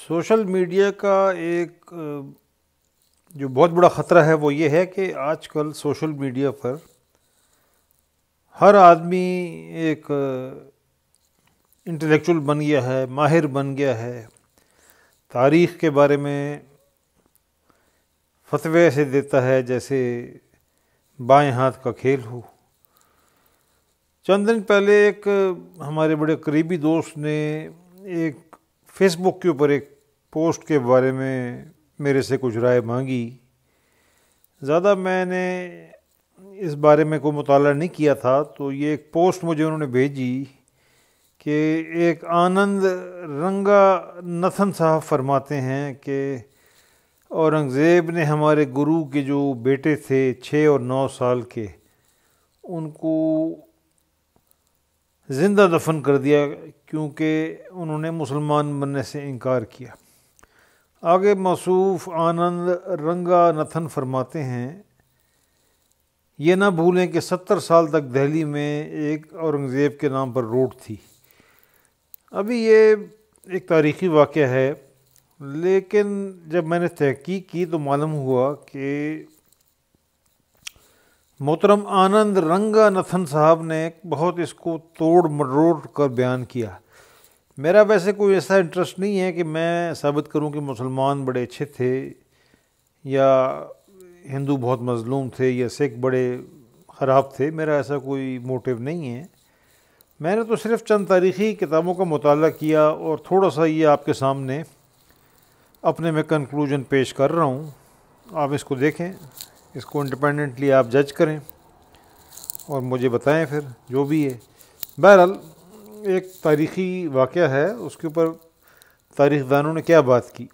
Social media کا ایک جو بہت بڑا خطرہ ہے وہ یہ ہے کہ آج کل سوشل میڈیا پر ہر آدمی ایک انٹلیکچول بن گیا ہے، ماہر بن گیا ہے، تاریخ کے بارے میں فتوے ایسے دیتا ہے جیسے بائیں ہاتھ کا کھیل ہو۔ چند دن پہلے ایک ہمارے بڑے قریبی دوست نے ایک فیس بک کے اوپر ایک پوسٹ کے بارے میں میرے سے کچھ رائے مانگی۔ زیادہ میں نے اس بارے میں کوئی مطالعہ نہیں کیا تھا، تو یہ ایک پوسٹ مجھے انہوں نے بھیجی کہ ایک آنند رنگا نتھن صاحب فرماتے ہیں کہ اورنگزیب نے ہمارے گرو کے جو بیٹے تھے 6 اور 9 سال کے، ان کو زندہ دفن کر دیا کیونکہ انہوں نے مسلمان بننے سے انکار کیا۔ آگے موصوف آنند رنگا نتھن فرماتے ہیں، یہ نہ بھولیں کہ 70 سال تک دہلی میں ایک اورنگزیب کے نام پر روڈ تھی۔ ابھی یہ ایک تاریخی واقعہ ہے، لیکن جب میں نے تحقیق کی تو معلوم ہوا کہ محترم آنند رنگا نتھن صاحب نے بہت اس کو توڑ مروڑ کر بیان کیا۔ میرا ویسے کوئی ایسا انٹرسٹ نہیں ہے کہ میں ثابت کروں کہ مسلمان بڑے اچھے تھے یا ہندو بہت مظلوم تھے یا سکھ بڑے خراب تھے، میرا ایسا کوئی موٹیو نہیں ہے۔ میں نے تو صرف چند تاریخی کتابوں کا مطالعہ کیا اور تھوڑا سا یہ آپ کے سامنے اپنے میں کنکلوژن پیش کر رہا ہوں۔ آپ اس کو دیکھیں، اس کو انڈیپینڈنٹلی آپ جج کریں اور مجھے بتائیں پھر جو بھی ہے۔ بہرحال ایک تاریخی واقعہ ہے، اس کے اوپر تاریخ دانوں نے کیا بات کی۔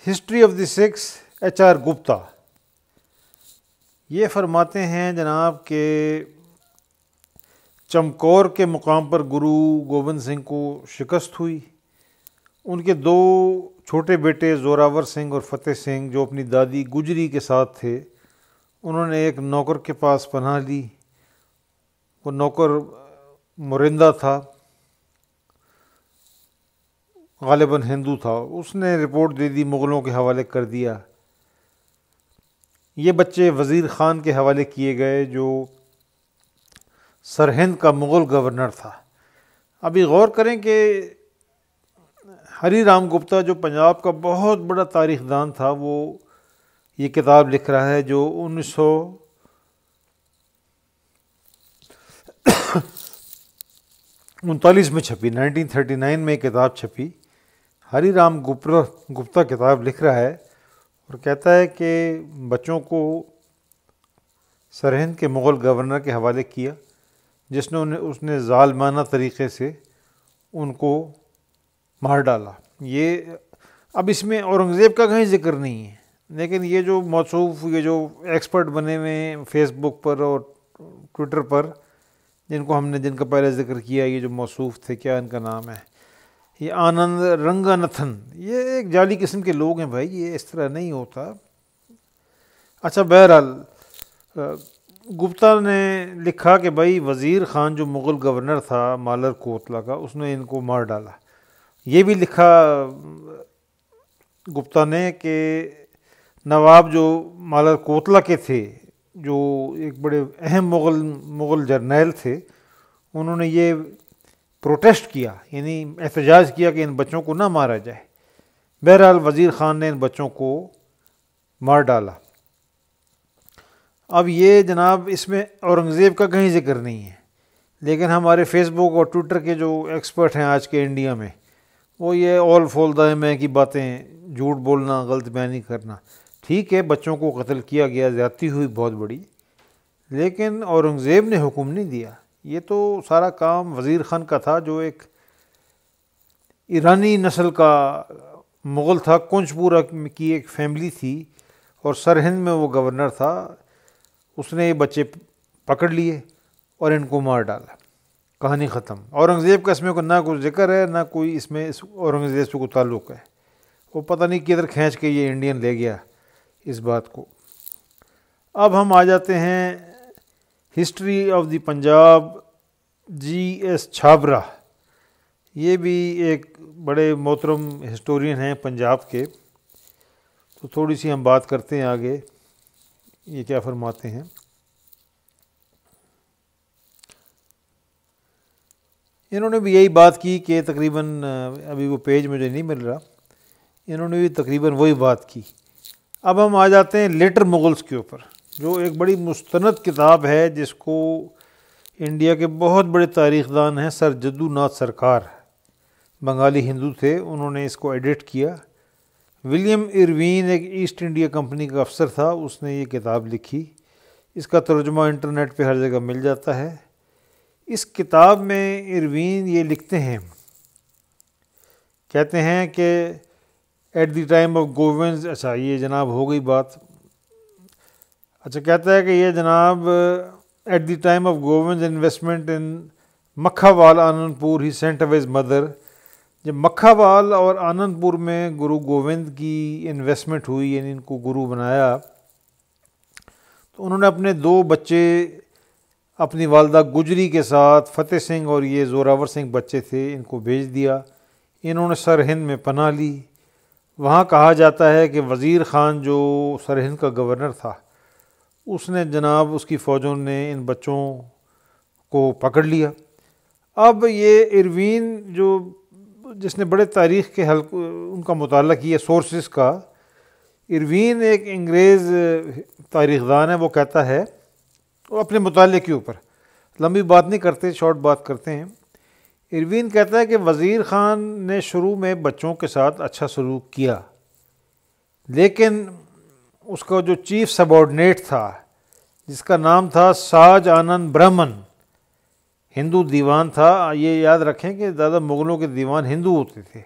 History of the six HR Gupta یہ فرماتے ہیں جناب کہ چمکور کے مقام پر گرو گوبند سنگھ کو شکست ہوئی۔ ان کے 2 چھوٹے بیٹے زوراور سنگھ اور فتح سنگھ جو اپنی دادی گجری کے ساتھ تھے، انہوں نے ایک نوکر کے پاس پناہ لی۔ وہ نوکر مرندہ تھا، غالباً ہندو تھا۔ اس نے رپورٹ دے دی، مغلوں کے حوالے کر دیا۔ یہ بچے وزیر خان کے حوالے کیے گئے جو سرہند کا مغل گورنر تھا۔ ابھی غور کریں کہ ہری رام گپتا جو پنجاب کا بہت بڑا تاریخ دان تھا، وہ یہ کتاب لکھ رہا ہے جو 1939 میں چھپی، 1939 میں کتاب چھپی۔ ہری رام گپتا کتاب لکھ رہا ہے اور کہتا ہے کہ بچوں کو سرہند کے مغل گورنر کے حوالے کیا، اس نے ظالمانہ طریقے سے ان کو مار ڈالا۔ یہ اب اس میں اورنگزیب کا کہیں ذکر نہیں ہے، لیکن یہ جو موصوف، یہ جو ایکسپرٹ بنے ہوئے ہیں فیس بک پر اور ٹویٹر پر، جن کا پہلے ذکر کیا، یہ جو موصوف تھے، کیا ان کا نام ہے، یہ آنند رنگا نتھن، یہ ایک جعلی قسم کے لوگ ہیں بھائی، یہ اس طرح نہیں ہوتا۔ اچھا، بہرحال گپتا نے لکھا کہ بھائی وزیر خان جو مغل گورنر تھا مالر کوتلا کا، اس نے ان کو مار ڈالا۔ یہ بھی لکھا گپتا نے کہ نواب جو مالر کوتلا کے تھے، جو ایک بڑے اہم مغل جرنیل تھے، انہوں نے یہ پروٹیسٹ کیا، یعنی احتجاج کیا کہ ان بچوں کو نہ مارا جائے۔ بہرحال وزیر خان نے ان بچوں کو مار ڈالا۔ اب یہ جناب اس میں اورنگزیب کا کہیں ذکر نہیں ہے، لیکن ہمارے فیس بک اور ٹویٹر کے جو ایکسپرٹ ہیں آج کے انڈیا میں، وہ یہ اول فولدہ میں کی باتیں، جھوٹ بولنا، غلط بیانی کرنا۔ ٹھیک ہے، بچوں کو قتل کیا گیا، زیادتی ہوئی بہت بڑی، لیکن اورنگزیب نے حکم نہیں دیا۔ یہ تو سارا کام وزیر خان کا تھا، جو ایک ایرانی نسل کا مغل تھا، کنچ پورہ کی ایک فیملی تھی اور سرہند میں وہ گورنر تھا۔ اس نے یہ بچے پکڑ لیے اور ان کو مار ڈالا، کہانی ختم۔ اورنگزیب کا اس میں نہ کوئی ذکر ہے، نہ کوئی اس میں اورنگزیب سے کوئی تعلق ہے۔ وہ پتہ نہیں کدھر کھینچ کے یہ انڈین لے گیا اس بات کو۔ اب ہم آ جاتے ہیں history of the Punjab GS Chhabra, یہ بھی ایک بڑے محترم ہسٹورین ہیں پنجاب کے، تو تھوڑی سی ہم بات کرتے ہیں آگے یہ کیا فرماتے ہیں۔ انہوں نے بھی یہی بات کی کہ تقریباً ابھی وہ پیج مجھے نہیں مل رہا، انہوں نے بھی تقریباً وہی بات کی۔ اب ہم آ جاتے ہیں لیٹر مغلس کے اوپر، جو ایک بڑی مستند کتاب ہے جس کو انڈیا کے بہت بڑے تاریخ دان ہیں سر جدو ناتھ سرکار، بنگالی ہندو تھے، انہوں نے اس کو ایڈٹ کیا۔ ولیم ایروین ایک ایسٹ انڈیا کمپنی کا افسر تھا، اس نے یہ کتاب لکھی۔ اس کا ترجمہ انٹرنیٹ پہ ہر جگہ مل جاتا ہے۔ اس کتاب میں ایروین یہ لکھتے ہیں، کہتے ہیں کہ ایٹ دی ٹائم آف گوونز، اچھا یہ جناب ہو گئی بات، اچھا کہتا ہے کہ یہ جناب ایٹ دی ٹائم آف گوونز investment in Makhowal Anandpur ہی سینٹ اوے ہز مدر، جب مکھا وال اور آنند پور میں گرو گووند کی انویسٹمنٹ ہوئی، یعنی ان کو گرو بنایا، تو انہوں نے اپنے 2 بچے اپنی والدہ گجری کے ساتھ، فتح سنگھ اور یہ زوراور سنگھ بچے تھے، ان کو بھیج دیا۔ انہوں نے سر ہند میں پناہ لی۔ وہاں کہا جاتا ہے کہ وزیر خان جو سر ہند کا گورنر تھا، اس نے جناب اس کی فوجوں نے ان بچوں کو پکڑ لیا۔ اب یہ ایروین جس نے بڑے تاریخ کے ان کا مطالعہ کیا سورسز کا، ایروین ایک انگریز تاریخ دان ہے، وہ کہتا ہے، وہ اپنے مطالعے کے اوپر لمبی بات نہیں کرتے، شارٹ بات کرتے ہیں۔ ایروین کہتا ہے کہ وزیر خان نے شروع میں بچوں کے ساتھ اچھا سلوک کیا، لیکن اس کا جو چیف سب آرڈینیٹ تھا، جس کا نام تھا ساج آنند برہمن، ہندو دیوان تھا۔ یہ یاد رکھیں کہ زیادہ مغلوں کے دیوان ہندو ہوتے تھے،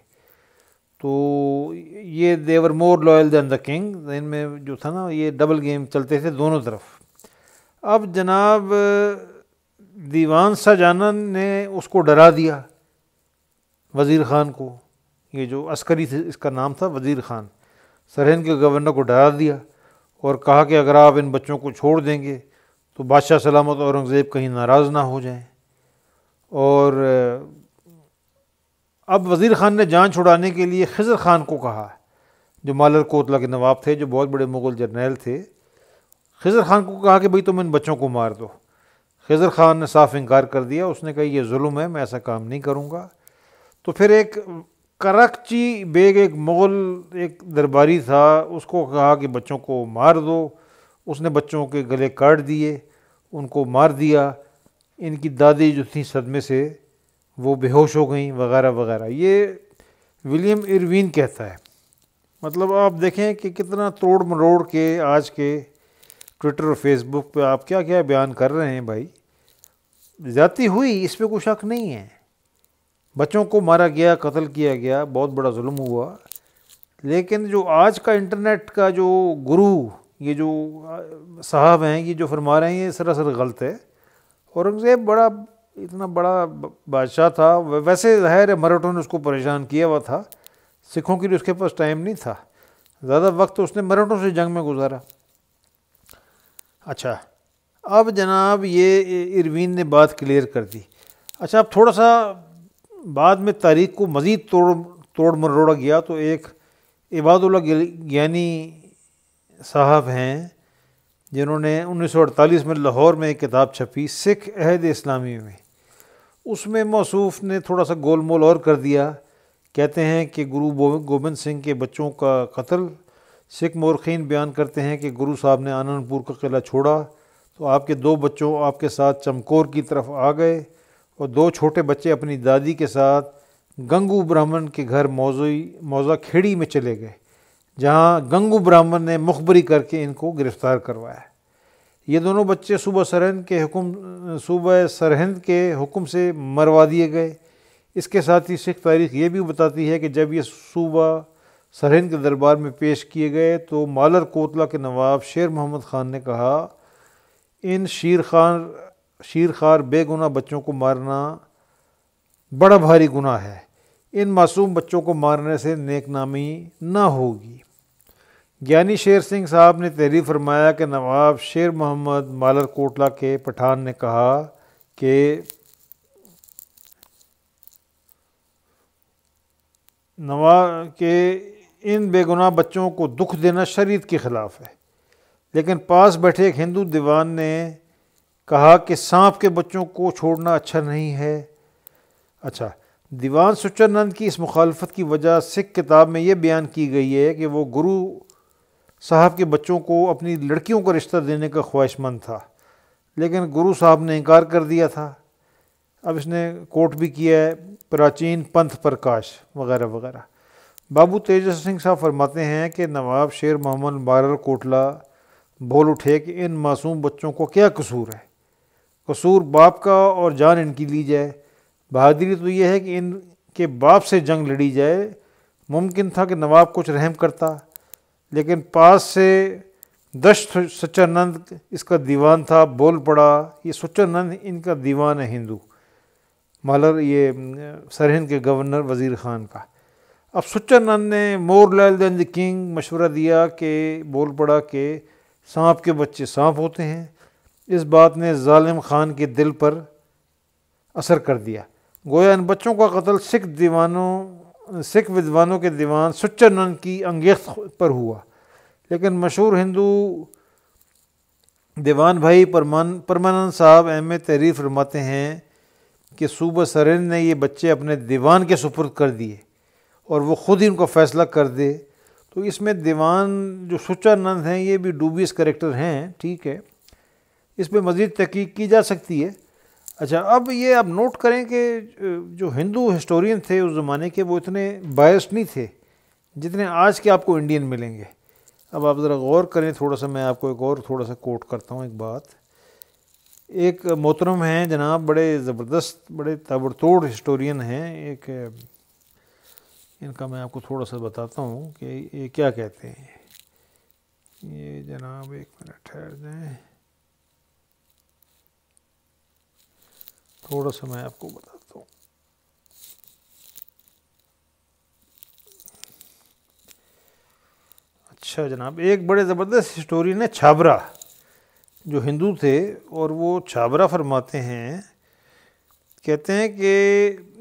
تو یہ دیور more loyal then the king, ان میں جو تھا نا یہ ڈبل گیم چلتے تھے دونوں طرف۔ اب جناب دیوان ساج آنند نے اس کو ڈرا دیا، وزیر خان کو، یہ جو عسکری تھے اس کا نام تھا وزیر خان، سرہند کے گورنر کو ڈرا دیا اور کہا کہ اگر آپ ان بچوں کو چھوڑ دیں گے تو بادشاہ سلامت اورنگزیب کہیں ناراض نہ ہو جائیں۔ اور اب وزیر خان نے جان چھڑانے کے لیے خضر خان کو کہا، جو مالر کوتلا کے نواب تھے، جو بہت بڑے مغل جرنیل تھے، خضر خان کو کہا کہ بھئی تم ان بچوں کو مار دو۔ خضر خان نے صاف انکار کر دیا، اس نے کہا یہ ظلم ہے، میں ایسا کام نہیں کروں گا۔ تو پھر ایک کراکچی بیگ، ایک مغل ایک درباری تھا، اس کو کہا کہ بچوں کو مار دو۔ اس نے بچوں کے گلے کاٹ دیے، ان کو مار دیا۔ ان کی دادی جو تھیں صدمے سے وہ بے ہوش ہو گئیں وغیرہ وغیرہ۔ یہ ولیم ایروین کہتا ہے۔ مطلب آپ دیکھیں کہ کتنا توڑ مروڑ کے آج کے ٹویٹر اور فیس بک پہ آپ کیا کیا بیان کر رہے ہیں بھائی۔ زیادتی ہوئی، اس پہ کوئی شک نہیں ہے، بچوں کو مارا گیا، قتل کیا گیا، بہت بڑا ظلم ہوا، لیکن جو آج کا انٹرنیٹ کا جو گرو، یہ جو صاحب ہیں، یہ جو فرما رہے ہیں یہ سراسر غلط ہے۔ اورنگزیب اتنا بڑا بادشاہ تھا، ویسے ظاہر ہے مراٹھوں نے اس کو پریشان کیا ہوا تھا، سکھوں کے لیے اس کے پاس ٹائم نہیں تھا، زیادہ وقت اس نے مراٹھوں سے جنگ میں گزارا۔ اچھا اب جناب یہ ایروین نے بات کلیئر کر دی۔ اچھا اب تھوڑا سا بعد میں تاریخ کو مزید توڑ مروڑا گیا، تو ایک عباد اللہ گیانی صاحب ہیں جنہوں نے 1948 میں لاہور میں ایک کتاب چھپی سکھ عہد اسلامی میں، اس میں موصوف نے تھوڑا سا گول مول اور کر دیا۔ کہتے ہیں کہ گرو گوبند سنگھ کے بچوں کا قتل، سکھ مورخین بیان کرتے ہیں کہ گرو صاحب نے آنند پور کا قلعہ چھوڑا تو آپ کے 2 بچوں آپ کے ساتھ چمکور کی طرف آ گئے، اور 2 چھوٹے بچے اپنی دادی کے ساتھ گنگو برہمن کے گھر موضع کھیڑی میں چلے گئے، جہاں گنگو برہمن نے مخبری کر کے ان کو گرفتار کروایا۔ یہ دونوں بچے صوبہ سرہند کے حکم سے مروا دیے گئے۔ اس کے ساتھ ہی سکھ تاریخ یہ بھی بتاتی ہے کہ جب یہ صوبہ سرہند کے دربار میں پیش کیے گئے تو مالر کوتلا کے نواب شیر محمد خان نے کہا ان شیرخوار بے گناہ بچوں کو مارنا بڑا بھاری گناہ ہے، ان معصوم بچوں کو مارنے سے نیک نامی نہ ہوگی۔ گیانی شیر سنگھ صاحب نے تحریر فرمایا کہ نواب شیر محمد مالر کوٹلا کے پٹھان نے کہا کہ نواب کہ ان بے گناہ بچوں کو دکھ دینا شریعت کے خلاف ہے، لیکن پاس بیٹھے ایک ہندو دیوان نے کہا کہ سانپ کے بچوں کو چھوڑنا اچھا نہیں ہے۔ اچھا، دیوان سچانند کی اس مخالفت کی وجہ سکھ کتاب میں یہ بیان کی گئی ہے کہ وہ گرو صاحب کے بچوں کو اپنی لڑکیوں کا رشتہ دینے کا خواہش مند تھا، لیکن گرو صاحب نے انکار کر دیا تھا۔ اب اس نے کوٹ بھی کیا ہے پراچین پنتھ پرکاش وغیرہ وغیرہ۔ بابو تیجس سنگھ صاحب فرماتے ہیں کہ نواب شیر محمد بارر کوٹلا بول اٹھے کہ ان معصوم بچوں کو کیا قصور ہے، قصور باپ کا اور جان ان کی لی جائے۔ بہادری تو یہ ہے کہ ان کے باپ سے جنگ لڑی جائے۔ ممکن تھا کہ نواب کچھ رحم کرتا، لیکن پاس سے دشت سچانند اس کا دیوان تھا، بول پڑا۔ یہ سچانند ان کا دیوان ہے ہندو مالر، یہ سرہند کے گورنر وزیر خان کا۔ اب سچانند نے مور لال دین دی کنگ مشورہ دیا کہ بول پڑا کہ سانپ کے بچے سانپ ہوتے ہیں۔ اس بات نے ظالم خان کے دل پر اثر کر دیا، گویا ان بچوں کا قتل سکھ ودوانوں کے دیوان سچانند کی انگیخت پر ہوا۔ لیکن مشہور ہندو دیوان بھائی پرمانند صاحب اہم تحریر فرماتے ہیں کہ صوبہ سرہند نے یہ بچے اپنے دیوان کے سپرد کر دیے اور وہ خود ہی ان کا فیصلہ کر دے۔ تو اس میں دیوان جو سچانند ہیں یہ بھی ڈوبیس کریکٹر ہیں، ٹھیک ہے، اس پہ مزید تحقیق کی جا سکتی ہے۔ اچھا، اب یہ آپ نوٹ کریں کہ جو ہندو ہسٹورین تھے اس زمانے کے وہ اتنے بائسڈ نہیں تھے جتنے آج کے آپ کو انڈین ملیں گے۔ اب آپ ذرا غور کریں تھوڑا سا، میں آپ کو ایک اور تھوڑا سا کوٹ کرتا ہوں ایک بات۔ ایک محترم ہیں جناب، بڑے زبردست، بڑے تابڑ توڑ ہسٹورین ہیں، ایک ان کا میں آپ کو تھوڑا سا بتاتا ہوں کہ یہ کیا کہتے ہیں۔ یہ جناب ایک منٹ ٹھہر جائیں، تھوڑا سا میں آپ کو بتاتا ہوں۔ اچھا جناب، ایک بڑے زبردست ہسٹورین ہے چھابرا، جو ہندو تھے، اور وہ چھابرا فرماتے ہیں، کہتے ہیں کہ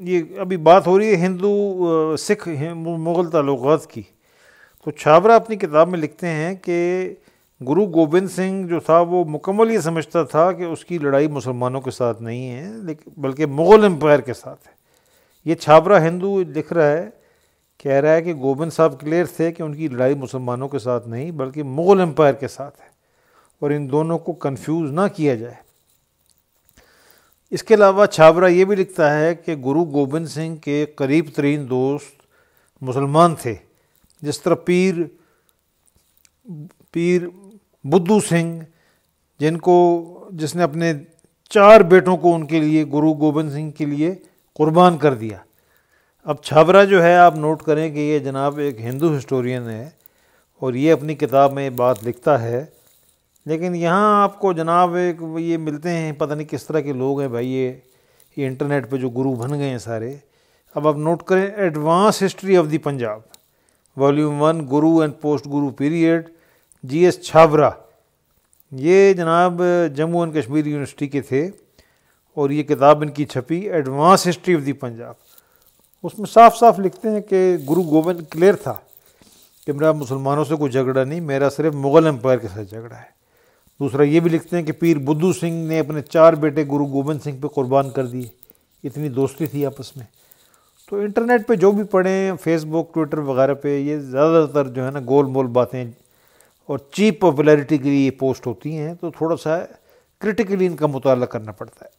یہ ابھی بات ہو رہی ہے ہندو سکھ مغل تعلقات کی، تو چھابرا اپنی کتاب میں لکھتے ہیں کہ گرو گوبند سنگھ جو تھا وہ مکمل یہ سمجھتا تھا کہ اس کی لڑائی مسلمانوں کے ساتھ نہیں ہے بلکہ مغل امپائر کے ساتھ ہے۔ یہ چھابرا ہندو لکھ رہا ہے، کہہ رہا ہے کہ گوبند صاحب کلیئر تھے کہ ان کی لڑائی مسلمانوں کے ساتھ نہیں بلکہ مغل امپائر کے ساتھ ہے، اور ان دونوں کو کنفیوز نہ کیا جائے۔ اس کے علاوہ چھابرا یہ بھی لکھتا ہے کہ گرو گوبند سنگھ کے قریب ترین دوست مسلمان تھے، جس طرح پیر بدھو سنگھ، جس نے اپنے 4 بیٹوں کو ان کے لیے گرو گوبند سنگھ کے لیے قربان کر دیا۔ اب چھابرا جو ہے آپ نوٹ کریں کہ یہ جناب ایک ہندو ہسٹورین ہے اور یہ اپنی کتاب میں یہ بات لکھتا ہے، لیکن یہاں آپ کو جناب ایک یہ ملتے ہیں، پتہ نہیں کس طرح کے لوگ ہیں بھائی، یہ انٹرنیٹ پہ جو گرو بن گئے ہیں سارے۔ اب آپ نوٹ کریں advance history of the Punjab volume 1 Guru and post Guru period, G S Chhabra, یہ جناب جموں اینڈ کشمیر یونیورسٹی کے تھے، اور یہ کتاب ان کی چھپی advance history of the Punjab. اس میں صاف صاف لکھتے ہیں کہ گرو گوبند کلیئر تھا کہ میرا مسلمانوں سے کوئی جھگڑا نہیں، میرا صرف مغل امپائر کے ساتھ جھگڑا ہے۔ دوسرا یہ بھی لکھتے ہیں کہ پیر بدھو سنگھ نے اپنے 4 بیٹے گرو گوبند سنگھ پہ قربان کر دیے، اتنی دوستی تھی آپس میں۔ تو انٹرنیٹ پہ جو بھی پڑھیں، فیس بک، ٹویٹر وغیرہ پہ، یہ زیادہ تر جو ہے نا گول مول باتیں اور چیپ پاپولیرٹی کے لیے یہ پوسٹ ہوتی ہیں، تو تھوڑا سا کرٹیکلی ان کا مطالعہ کرنا پڑتا ہے۔